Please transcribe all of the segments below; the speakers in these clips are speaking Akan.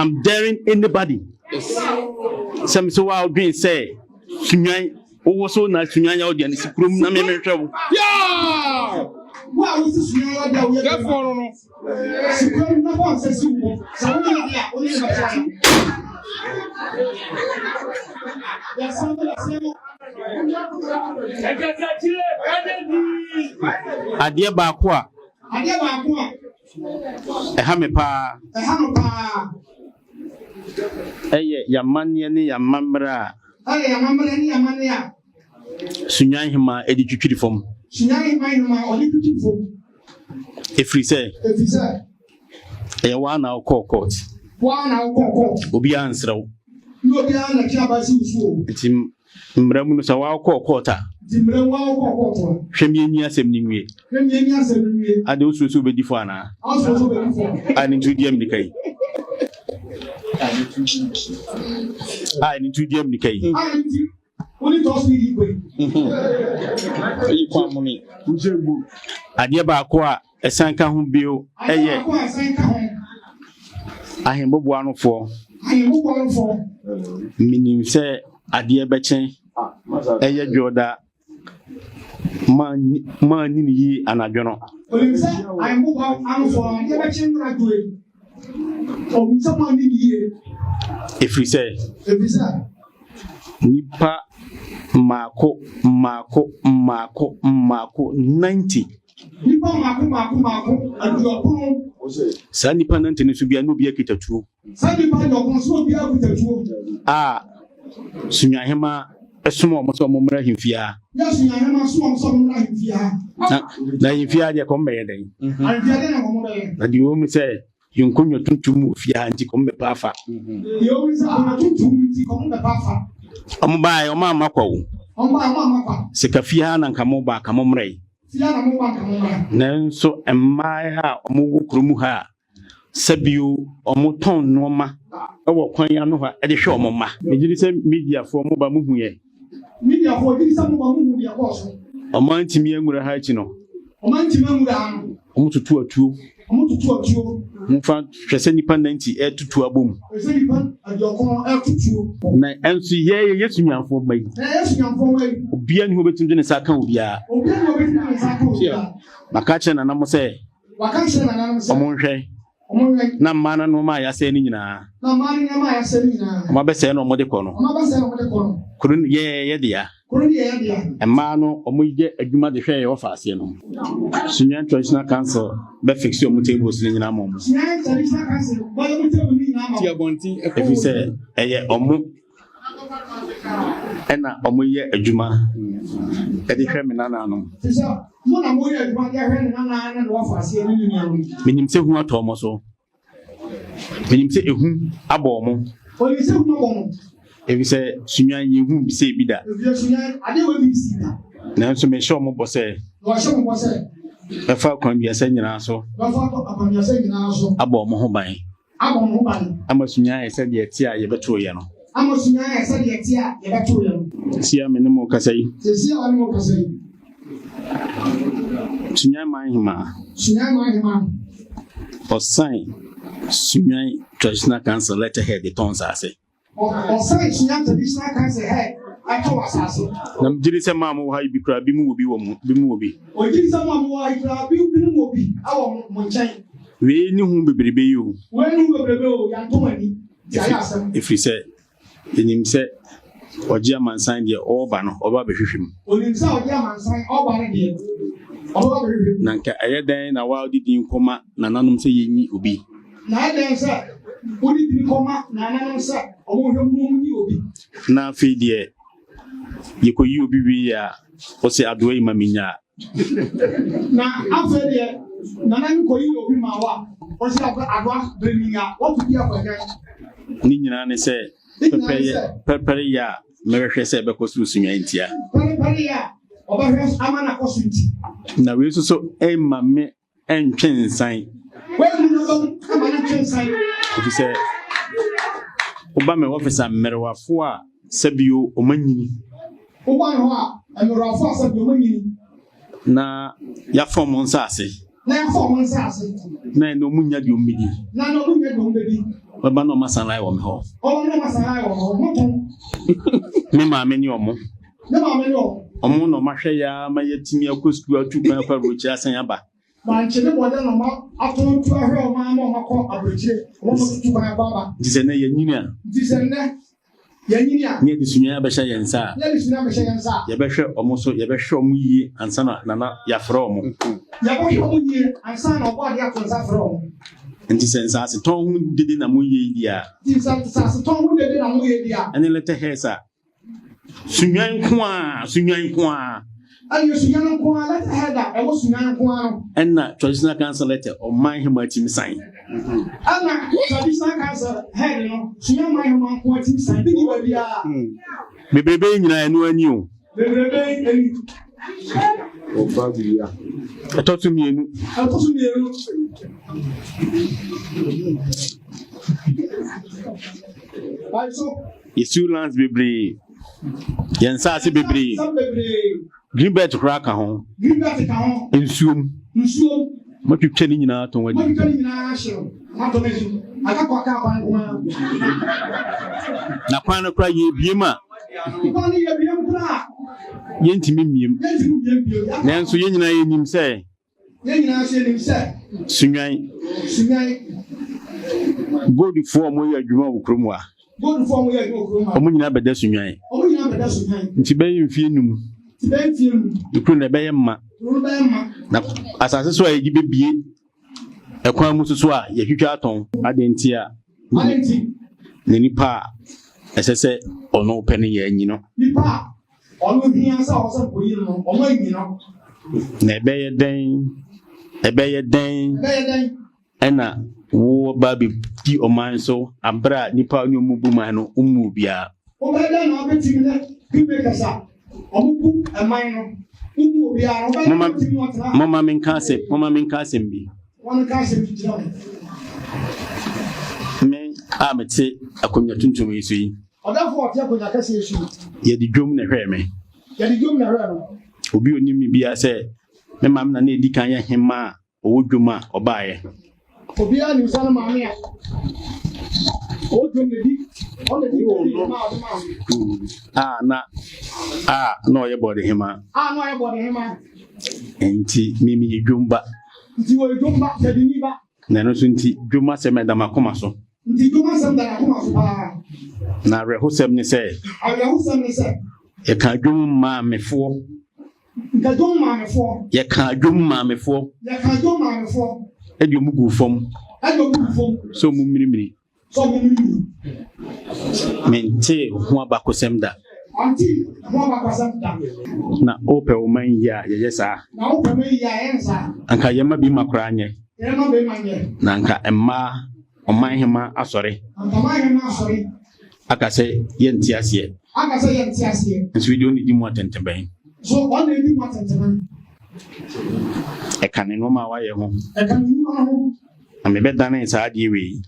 I'm daring anybody. Some so I'll be say, Sunyan, also not Sunyan audience, room, na me trouble. Yeah! Wow, this is Sunyan, we are for Supreme number says you. Adia Bakwa. Ehame Eye yamanye ni yamambra. Ni yamania. Sunyan hima edi twitwiri fom. Sunyan hima odi twitwiri fom. Efri say. Eye wa na call court. Obi ansrew. No obi na kia ba si usuo. Tim mramu no sa wa call court a. Timbre wa call court. Hwemi ani asem ni nwie. Ade osusu be difo ana. Osusu be difo. Ani tudiem ni kai. Ni tudiem ni kai. Oni to so yi gbe. Yi kwa muni. Ujegbu. Ade ba ko a esanka ho bio eye. Ahembobo anofo. Minim se ade bechen. Eye dwoda. Man ni yi anadwono. Oni se ahembobo anofo ade bechen na doe. O someone ni yi. Efri say. Nipa mako 90. Nipa mako adupon. Sa nipa 90 ni so bia no bia kitatuo. Sa nipa adupon so bia kitatuo. Sunyahema esumo mo so mo mra himfia. Ya sunyahema so mo mra himfia. Na himfia de ko mbeye den. Himfia de na ko mbeye. Na di o mi say yunkunyo tuntum fia nti ko mbe pafa. Yo mi say ko tuntum nti ko mbe pafa. Omubaye omamakwa wo. Sekafia na nka mo ba ka mo mrei. Nanso emmaya omuwo kromu ha sabio omoton noma ewo kwan ya no ha e de hwe omoma. Megiri se media fo mo ba muhu ye. Media fo giri se mo ba muhu ya ko so. Omantimi angura ha chi no. Omantimi angura ha no. Omututu atuo. Mfa hwese nipa 90 tutu abom. Hwese nipa adokon tutu. Na enso ye yesu nyanfo mai. Yesu nyanfo mai. Obia ni hobetum de ne saka obia. Obia ni hobetum de ne saka obia. Makache na namo se. Wakache na namo se. Omonhwe. Na mana no ma ya se ni nyina. Na mana ni ma ya se ni nyina. Oma be se no mo de ko no. Oma be se no mo de ko no. Kurun ye dia. Emma no omuye adwuma de hwe ye ofa ase no. Sunyan Traditional Council be fix your tables ni nyina mom. Sunyan Traditional Council ba yo table ni nyina mom. Ti abonti e fi se eye omu ena omuye adwuma e de hwe me nana no. Tisa mo na mo ye adwuma de hwe nana na ofa ase ni nyina mom. Minim se hu atomo so. Minim se ehu abo mo. O ni se hu abo mo. Ebi se sunyan yehu bi se bi da. Ebi sunyan ade we bi si da. Na so me show mo bose. Wo show mo bose. E fa kwan bi asa nyina so. Ba fa kwan bi asa nyina so. Abo mo ho ban. Abo mo ho ban. Ama sunyan ese de ti a ye beto ye no. Ama sunyan ese de ti a ye beto ye no. Sia me ne mo kasai. Sia wa ne mo kasai. Sunyan man hima. Sunyan man hima. O sign Sunyan Traditional Council letterhead de tons ase. O sign Sunyan Traditional Council head ato asase. Na mjiri se mamu ha ibi kra bi mu obi wo mu bi mu obi. O jiri se mamu ha kra bi mu obi awo mo nchen. We ni hu bebrebe yo. We ni hu bebrebe o ya to mani. Ya ya asem. If se enim se oji amansan de oba no oba behwehwem. Onim se oji amansan oba ne de. Oba behwehwem. Na nka ayeden na wa didi nkoma na nanum se yenyi obi. Na ayeden se odi didi nkoma na nanum se omo hwem ni obi. Na afi de yekoyi obi wi ya o se adoe maminya. Na afi de na nan koyi obi ma wa o se adwa breminya what to be afaga. Ni nyina ne se pepere ya mehwehwe se be kosu sunyan ntia. Pepere ya obahwe amana kosu nti. Na we so mame entwensan. We no amana entwensan. Obi se oba me officer merwafo a sabio omanyini. Oba no a merwafo a sabio omanyini. Na ya form on sase. Na ya form on sase. Na no munya di omidi. Na no munya di omidi. baba no masana wo me ho o no masana wo mo ton me ma me ni omo ne ma me no omo no mahwe ya ma yetimi akosku atukan fa rochi asan aba ma nche ne boda no ma aton tu ahwe o ma ma ko abrochire o mo tu ban baba dise na yanyini a dise ne yanyini a ne disunya ba sha yensa ne disunya ba sha yensa ye behwe omo so ye behwe omo yi ansana na ya fro omo ya behwe omo yi ansana obo ade akonsa fro omo nti sensa se ton hu dede na mo ye dia nti sensa se ton hu dede na mo ye dia ene lete hesa sunyan ko a ayo sunyan ko a lete heda e wo sunyan ko a no enna traditional council lete o man hema tim sign ana traditional council head no sunyan man hema ko tim sign bi ba bia bebebe nyina enu ani o bebebe eni o ba bia atotu mienu Baiso yesu lands bebre yensa ase bebre greenbelt kraka ho greenbelt ka ho ensuom matwetwe ni nyina ton wadi matwetwe ni nyina hye matomeji akakwa ka kwan kuma na kwan no kra ye biema kwan ye biem kra yentimi miem nanso ye nyina ye nim se sunyan bodi fo mo ye adwuma wo kromu a omo nyina beda sunyan nti bayi mfie num ikru na baye mma na asase so ayi bebie ekwan mu so a ye hwetwa aton adenti a ne nipa esese ono pene ye anyi no nipa ono hiansa o se koyi no o ma anyi no na ebeye den ena wo ba bi di oman so abra nipa onyo mubu man no umu bia o be den na obetimi ne bi be kasa o mubu aman no umu bia no be betimi otra mama men kase bi won kase bi jira men a mete akonya tuntum yesu yi odafo ote akonya kase yesu ye di dwom na hwe me no obi onimi bia se me mam na edi kan ye hema owo dwoma obaaye obi ani usana maamia o dwomedi on the no ye body hema no ye body hema enti mimi ye dwomba nti wo dwomba tedini ba na no so nti dwoma se me da makoma so nti dwoma se da makoma so na rehosem ni se ye kan dwom maamefo ye kan dwom maamefo edi omugu fom so mumiri mente ho abakosem da na ope o man ya ye yesa anka yema bi makora anye na anka emma o man hema asore aka se yenti ase nso video ni di mo atenteben so one day di mo atenteben e kan no ma wa ye ho amebe dane sa ade we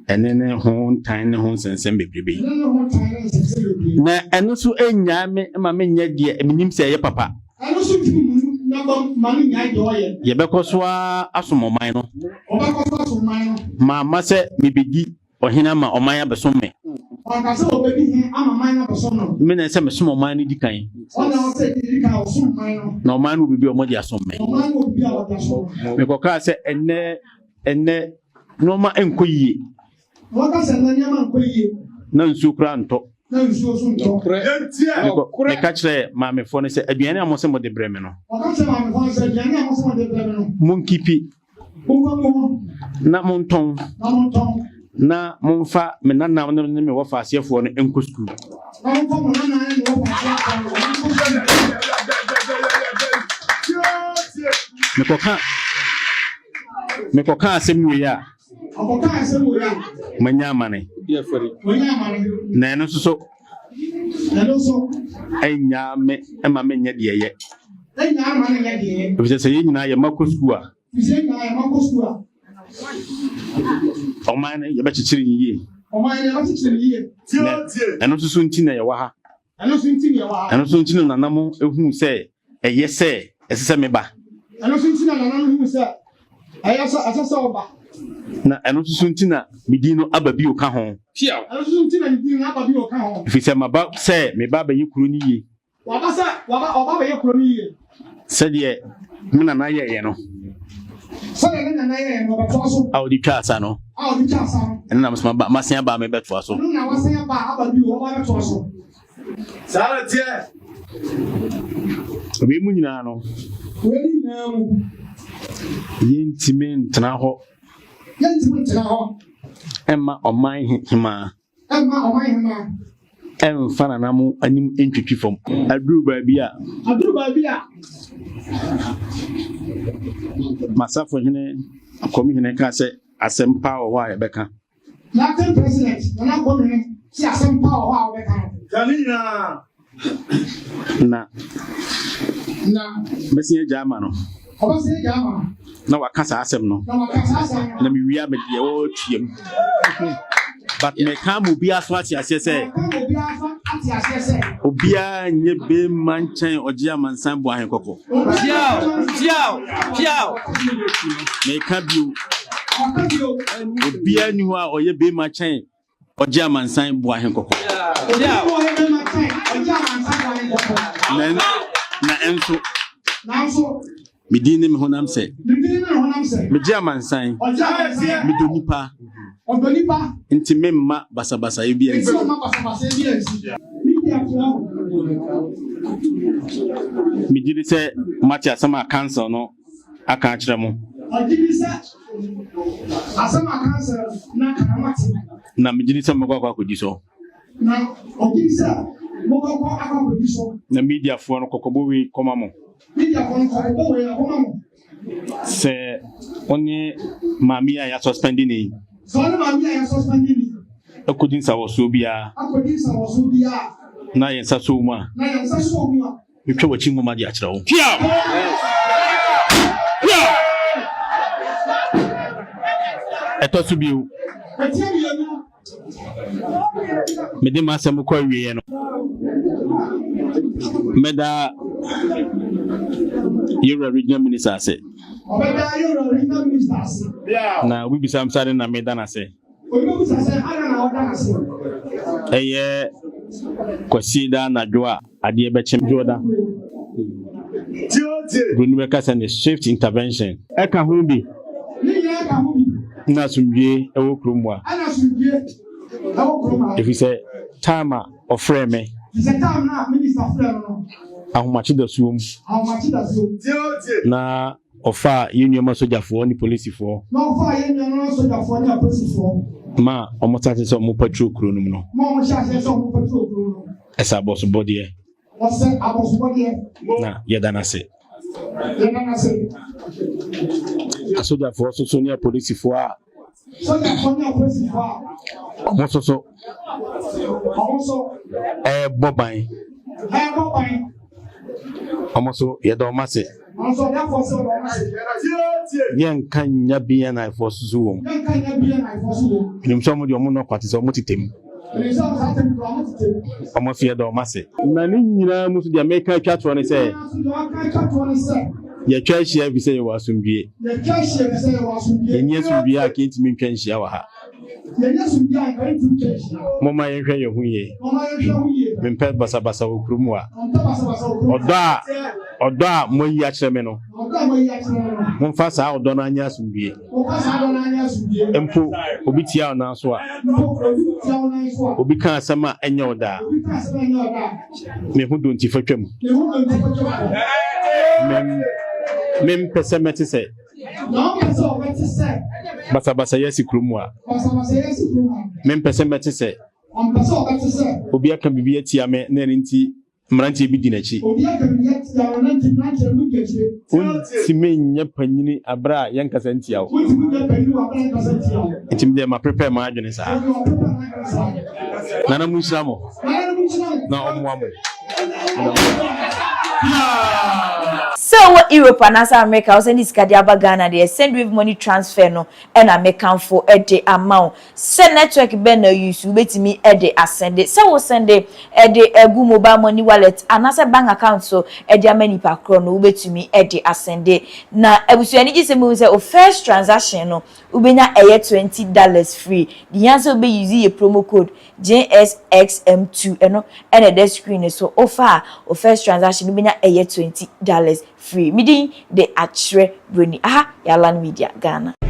enene ho tan ne ho sensem bebrebe na eno so enya me ma me nya die eminim se ye papa eno so ti na ma me nya de oye ye bekoso asomoman no ma se mebegi ohina ma oman abesomme aka se obedi hin ama man na besomme me na se mesomo man ni dikan ona o se di kan o som man no na oman no bibi omodi asomme oman no bibi awodi asomme me koka se enne no ma enkoyie waka se na nyama enkoyie na nsu kra nto na nsu so nto me ka kire ma me fo ne se aduane amose mo de breme no waka se ma me fo se aduane amose mo de breme no mun kipi na mun ton na mun fa me nanam ne me wo fa asefo no enko school me koka asem ya manya mane na eno so enya me ema me nya de ye enya ma ne nya de ye bi se ye nyina ye mako school a oman ye ba chichiri yiye eno so nti na ye wa ha eno so nti na nanam ehu se eye se esese me ba eno so nti na nanam ehu se eye so asese oba na eno so ntina medin no aba bi o ka ho pia eno so ntina medin no aba bi o ka ho fi se maba se me ba yi kuro ni ye waba oba ba ye kuro ni ye se de me na ye no so de na ye no ba to so audi twasa no ena na ba masen ba me beto so na wasen ba aba bi o ba beto so sara tie we mu nyina no yentime ntena ho emma oman hima emfa na mu anim entwitwi fam aduru ba bia masafo hene akomi hene ka se asempa wo a yebeka na ten president na akomi hene si asempa wo a yebeka kanina na besi jama no obasi jama na wakasa asem no na mi wia me de wo twiem but me ka mo bia so ati ase se obia nye be manchen oje amansan bo ahen kokko piao me ka bio obia ni ho a oye be manchen oje amansan bo ahen kokko na enso medin me honam se me dia mansan me donipa nti memma basabasa e bia nti me gidi se matia sama cancer no aka akire mo na me gidi se mo kwa kodi so na media fo no kokobo we koma mo se oni mami ya suspending ni akudin sa woso bia na yen sa so mu a metwa wachi mu ma di akira wo eto so biu mede ma asem ko awie no meda You're regional minister say. Na we be some side na meda na say. Kwasida na joa ade be chem joda. Gunu be ka say swift intervention. E ka ho bi. Na sumdie e wo kromwa. If you say time of frame me. Time na minister frame no. Ahomachi da suom na ofa union sojafo ni policeifo na ofa union sojafo ni policeifo ma omotate so mo patrol kro num no ma mo chase so mo patrol kro no esa boss body e na yedana se asojafo so ni policeifo a sojafo ni policeifo a omoso boban Amoso yedo mase yen kanya bia na ifo suwom nim so mo de omo no kwate so mo titem amoso yedo mase na ni nyina musu de America twatro ne se ye twa hia bi se ye wasumdue ye asumdue a kentimi ntwa hia wa ha mama yen hwe ye hu ye mempe basabasa okrumu a odo a moyi a kire me no momfa saa odo na anya asumdue empo obi tia ona so a obi kan asama anya oda me hu donti fatwam mem pesemete se basabasa yesi krumu a mem pesemete se obi aka bibi atia me na nti mranti bi dinachi unti menya panyini abra yankasa ntia wo ntim de ma prepare ma adwene sa nana munsamo na omwamo So what Europe and as America was send this card Ghana they send with money transfer no and I make count for a day amount. Send network ben no use you bet me a day send it. So we send a day a good mobile money wallet and as a bank account so a day many per chrono bet me a day send it. Now I was any just say first transaction no ubenya a $20 free. The answer be using a promo code JSXM2 and a screen so offer or first transaction ubenya a $20 free. Meeting the Atre Bruni. Aha, Yalan Media Ghana.